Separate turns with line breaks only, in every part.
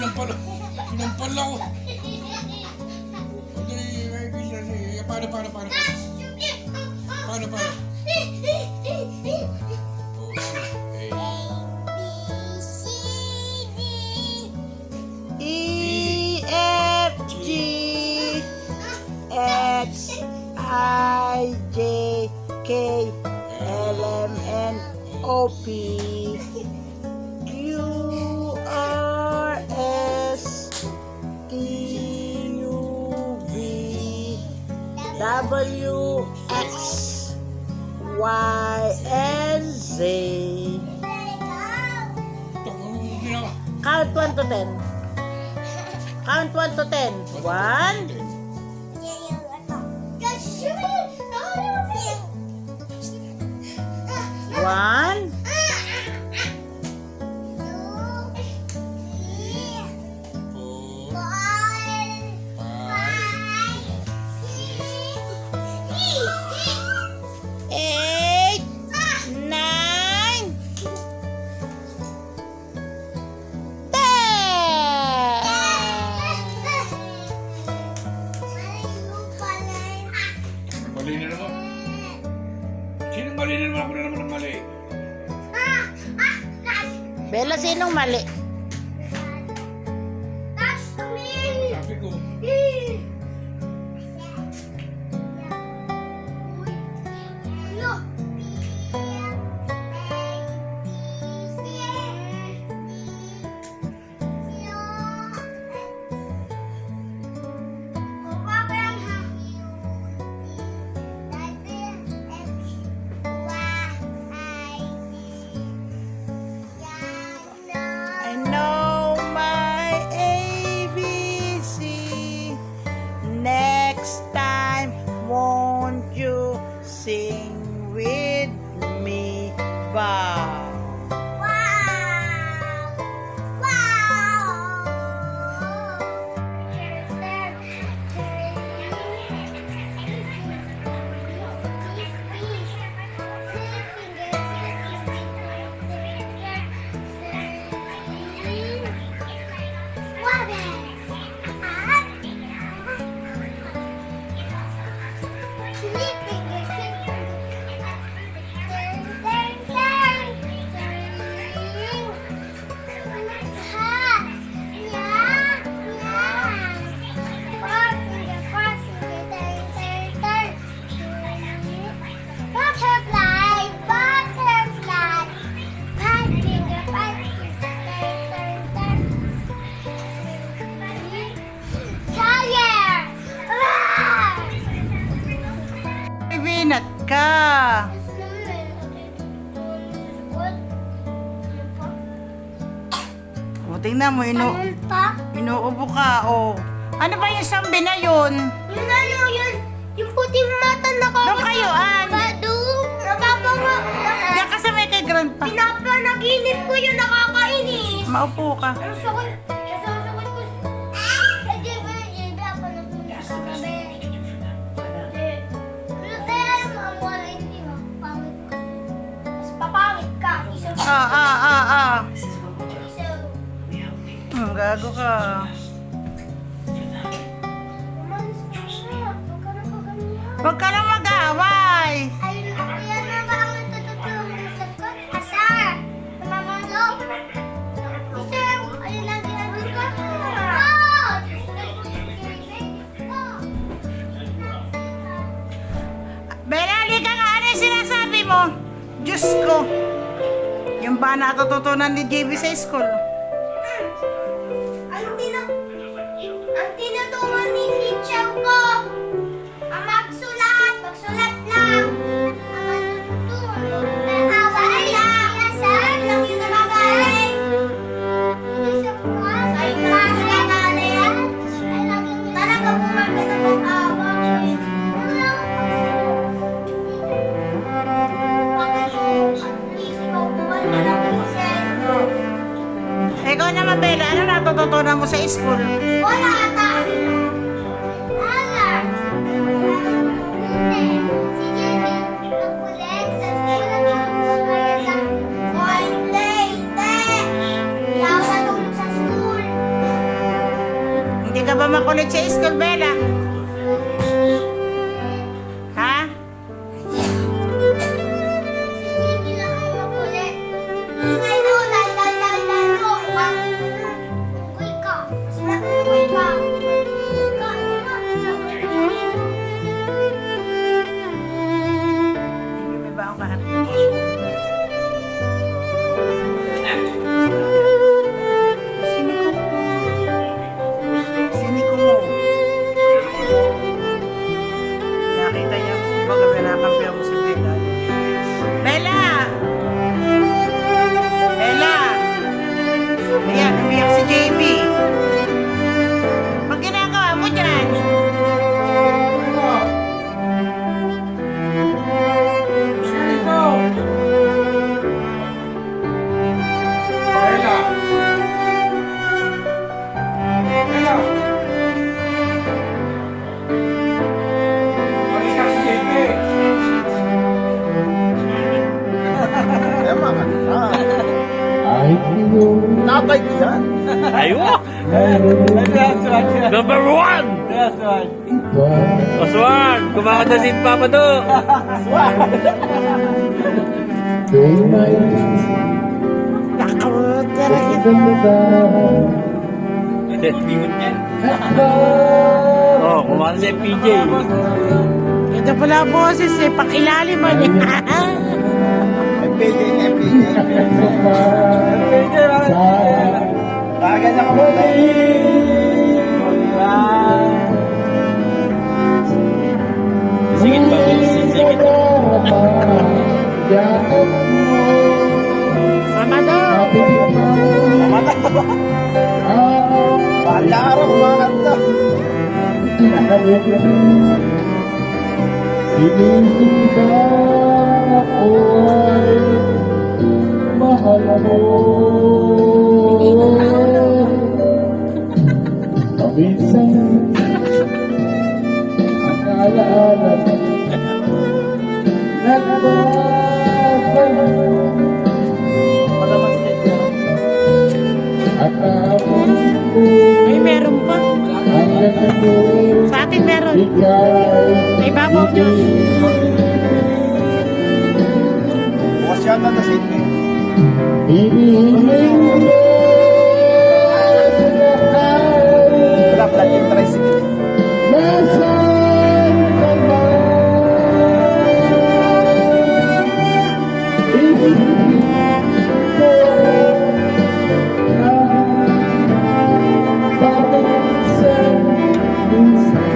Sinampal ako. Paano?
E, F, G, H, I, J, K, L, M, N, O, P, Q, R, S, T, U, V, W, X, Y, and Z. Count 1 to 10. Count 1 to 10. 1, 1, 8, 9, 10.
Mali na naman. Sinong mali na naman? Ako na naman ang mali.
Bella, sinong mali?
Sabi ko.
I know my ABC. Next time, won't you sing with me? Wow. Binat ka. O, tingnan mo, inuubo ka, o. Ano ba yung sambi na yun?
Yung puting mata na
Doon kayo,
Doon, napapanga.
Diyan ka sa may kay grandpa.
Pinapanaginip ko yung nakakainis.
Maupo ka.
Ang sakit. Sasakit ko. Hindi ba yun? Dapat na po. Papangit ka.
Gago ka. Huwag ka na mag-away.
Ayun na ba ang natututuhan sa kot? Asar! Mamamalo! Sir, ayun lang ginagawa ka.
Benali ka nga, ano yung sinasabi mo? Diyos ko. Yung ba natututunan ni JB sa school?
Ang tinuturuan ni teacher ko, ang magsulat lang. Ang natutunan, away lang. Asar lang yun ang away. Ay, talaga yan. Talaga pumagal na mag-away.
Ikaw naman, Bella, ano natututunan mo sa school?
Wala ata. Wala. Si Jenny, nagkulit sa school na kaya one day, yawa tulog sa school.
makulit sa school, Bella? Ha?
Sige lang ang makulit. Ngayon, lalo. Unggoy ka. Basta unggoy ka.
May baong ka. Siniko mo. Nakita niya baga pinakampihan mo si Bella. Bella! Bella! Ayan, umiyak si Jamie. Pag ginagawa mo dyan.
Bella! Bella! Alis ka si JP!
Natay ko yan.
Ayun! Number one! Oswan! Kumakanta si Papa Do! Oh, kumakanta si PJ.
Ito pala boses eh, pakilalim mo eh.
Tagan na ka
Singit pa, singit.
Mamado!
Bahala ka rin kumakanta.
Sinisita ako ay mahal mo. Paminsan ang alaala nagbabalik at amin ko
Ay, meron pa.
hanggang ako
Sa atin meron.
ikaw
May babaw Diyos.
Bukas yata na Sydney.
hinihiling mo
Wala, flat yung tricycle.
nasaan ka ba? Isipin ko na paminsan-minsan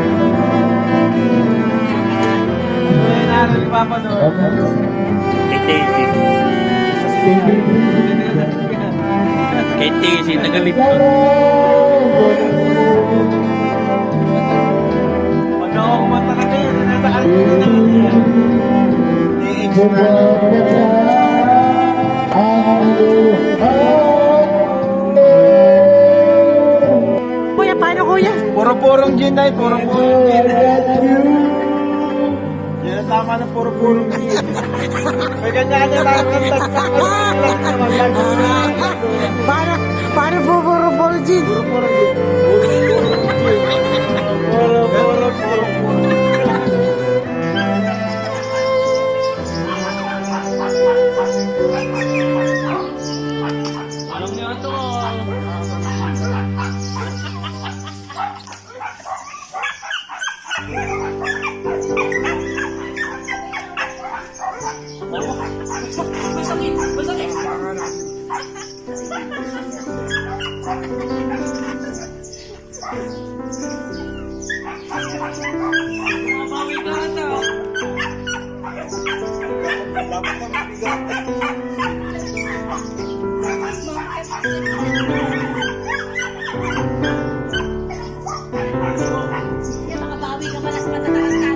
Kay Daisy. Kay Daisy, nagalit ko.
Kuya, paano kuya?
Puro-purong gin ay, puro-purong gin. Yan ang tama ng puro-purong gin. May ganyan-ganyan lang
Paano buburo-buro, Jin?
Puro-purong gin. Puro-purong
Alam niyo ito. Mabawi ka ata.
Makabawi ka pala sa matataas ka.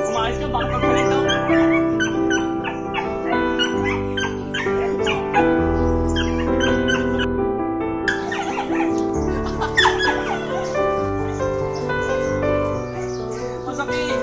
Umayos ka, baka pagpalit ako. Masakit.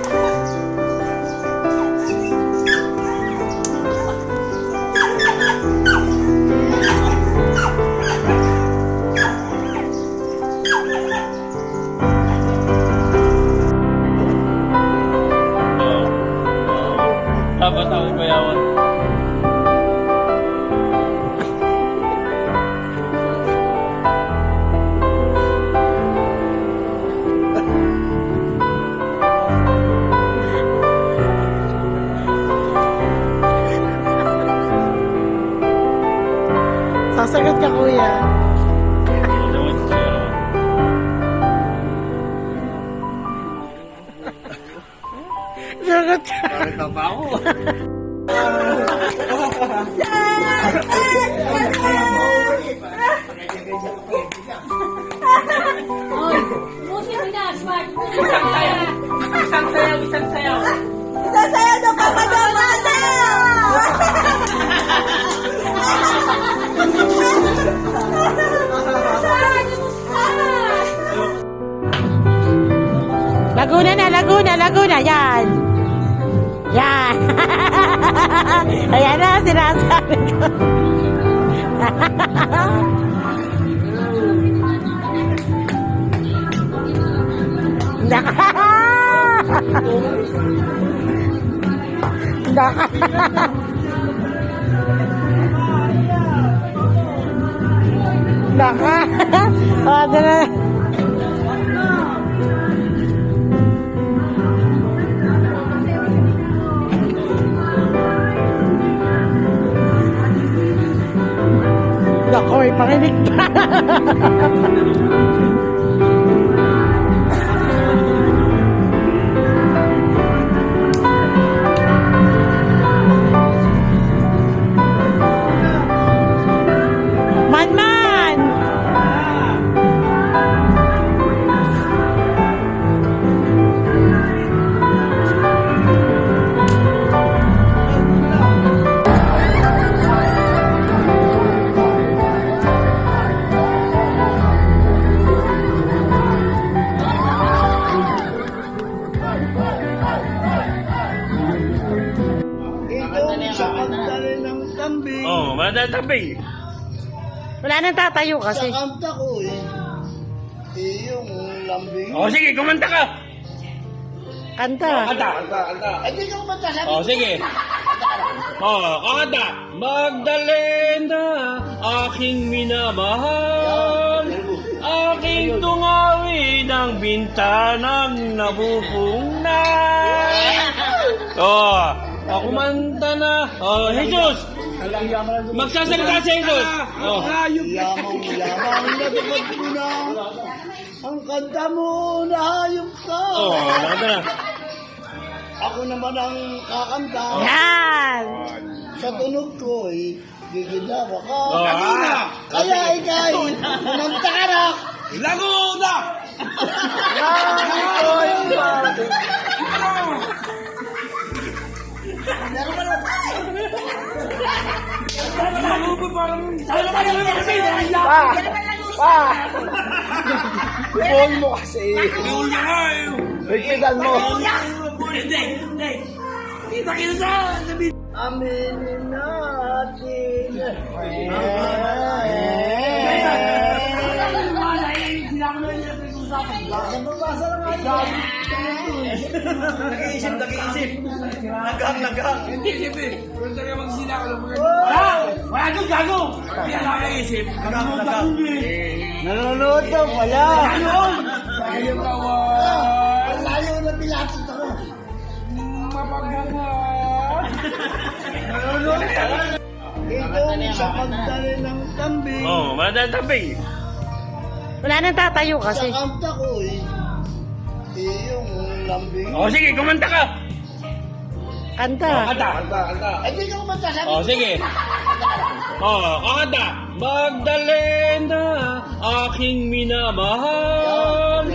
Wala pa ako. Isang sayaw, isang sayaw.
Sasayaw na papadamada! Laguna na, Laguna, Laguna, yan. Yan. Ayan na, sinasabi ko. Naka. Oh, dala. Nako, may pakinig pa. Man!
Oh, madatabi.
Wala nang tatayo kasi.
Kanta ko eh. Yung lambing.
Oh, sige, kumanta ka.
Kanta.
Kanta.
Hindi ka kumanta sabi.
Oh, sige. Oh, kanta. Magdalena, aking minamahal. Aking tungawi ng bintanang nabubungnan. Oh, kumanta na. Oh, Jesus. Magsasalita si Jesus. Oh.
Yamang natupad ko na. Ang kanta mo nahayop ka.
Oh, kanta na.
Ako naman ang kakanta.
Yan.
Sa tunog ko eh. Giginawa ka.
Oh,
Kaya ikay. Kumanta ka na.
Laguna!
Ibuhin mo kasi.
Laguna nga eh!
Higpitan mo.
Hindi! Kita sa sabi!
Aminin natin.
Nag-iisip! Nagang! Hindi isip eh! Kung talaga magsila ka lang mga... Wala doon gago! Hindi na nakaisip! Nagang!
Nanonood daw pala.
Ayaw kawan!
Ang layo na pilatot ako.
Mapagbubuhan!
Ito sa pagdali ng kambing.
Oh, madatabi.
Wala nang tatayo
Sa
kasi.
kanta ko eh. Yung lambing.
Oh, sige, kumanta ka.
Kanta.
Kanta.
Hindi ka kumanta sabi.
Oh, sige. Oh, kanta. Magdalena, aking minamahal.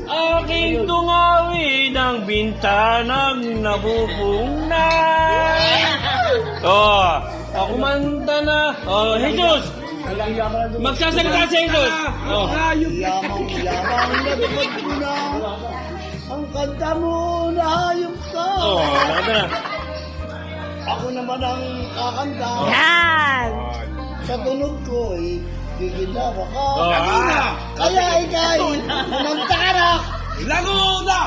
Aking tungawi ng bintanang nabubungnan. Oh, kumanta na. Oh, Jesus. Magsasalita si Jesus. Oh.
Yamang natupad ko na. Ang kanta mo nahayop ka.
Oh, kanta na.
Ako naman ang kakanta.
Yan.
Sa tunog ko eh. Giginawa ka.
Oh,
Kaya ikay. Kumanta ka na.
Laguna!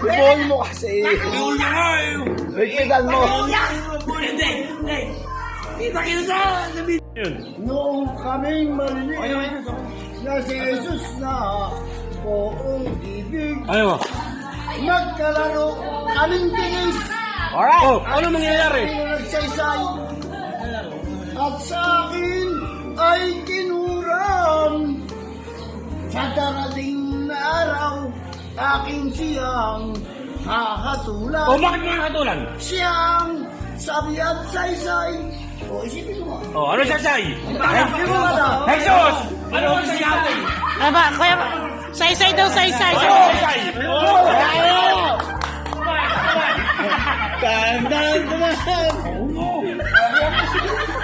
Ibuhin mo kasi.
Laguna nga eh!
Higpitan mo.
Hindi! Kita sa sabi!
Noong kaming maliliit na si Jesus na buong ibig,
Ayaw mo.
nagkalaro kaming tinis
Alright.
Oh, ano mangyayari?
Nagsaysay. At sa akin ay tinuram. Sa darating na araw, aking siyang hahatulan.
Oh, bakit mga hatulan?
Siyang sabi at saysay. O, isipin mo.
Oh, ano sasay?
Isipin mo na.
Jesus! Ano ang sayatin?
Ano ba? Kuya, say daw, say.
Sasay!
Tandaan ko na.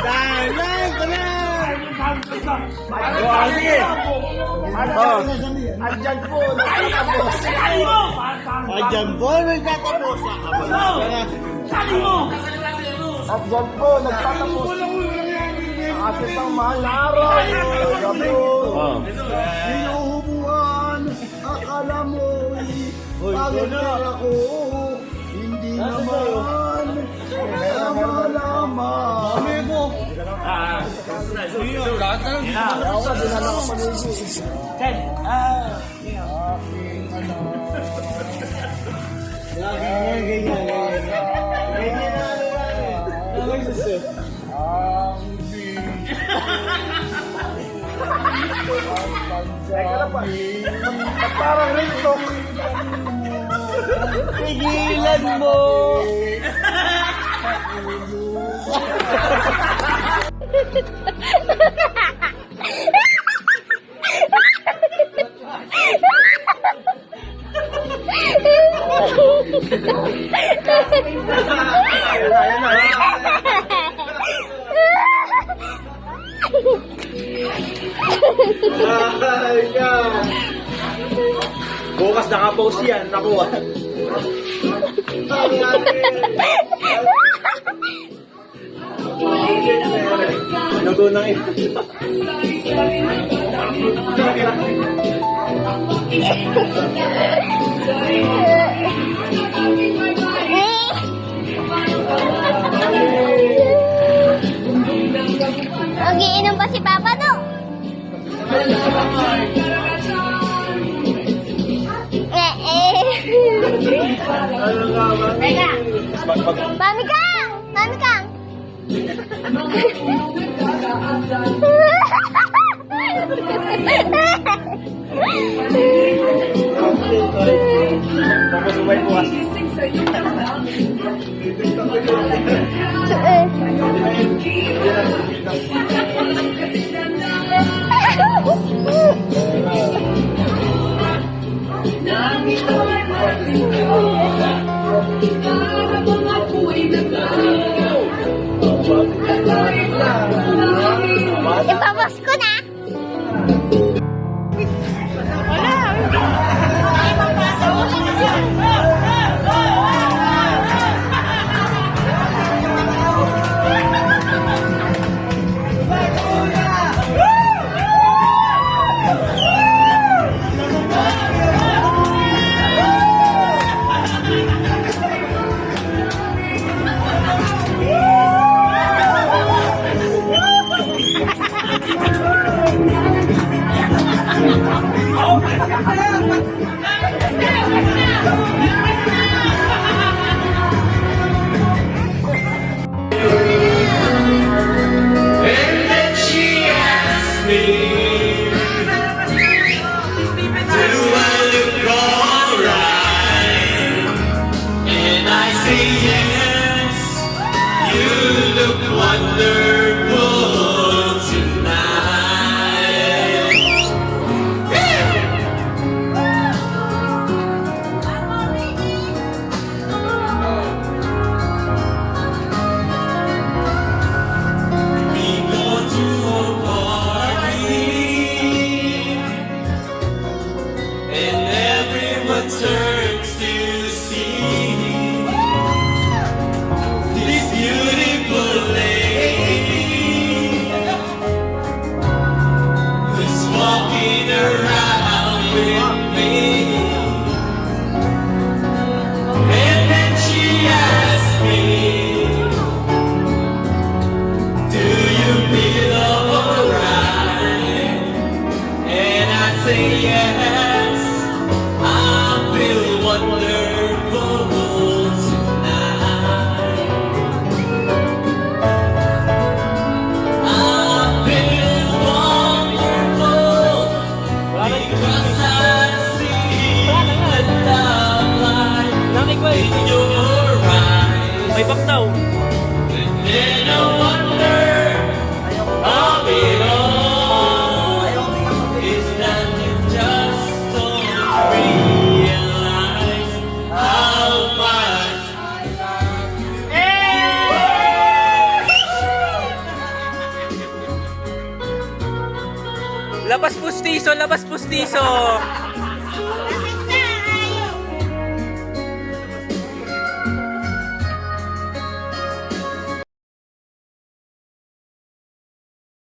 Tandaan ko na.
Oh, sige. Oh.
Andyan po, nagtatapos. Andyan po, nagtatapos.
Sali mo!
Andyan po, nagtatapos. Ang ating pang mahal na araw. Gabi.
Oh.
Hinuhubuan, akala mo'y pagod ako. Hindi naman, lama-lama. Amigo. Parang rito. Pigilan mo.
Bukas nakapost yan, nakuha. Lugo ng ito.
Nagiinom pa si Papa, no? Teka. Mami Kang! Mami Kang!
Tapos umay bukas.
Ipapos ko na!
yes, I feel wonderful tonight. mic ko eh. May back daw. Labas pustiso, labas pustiso.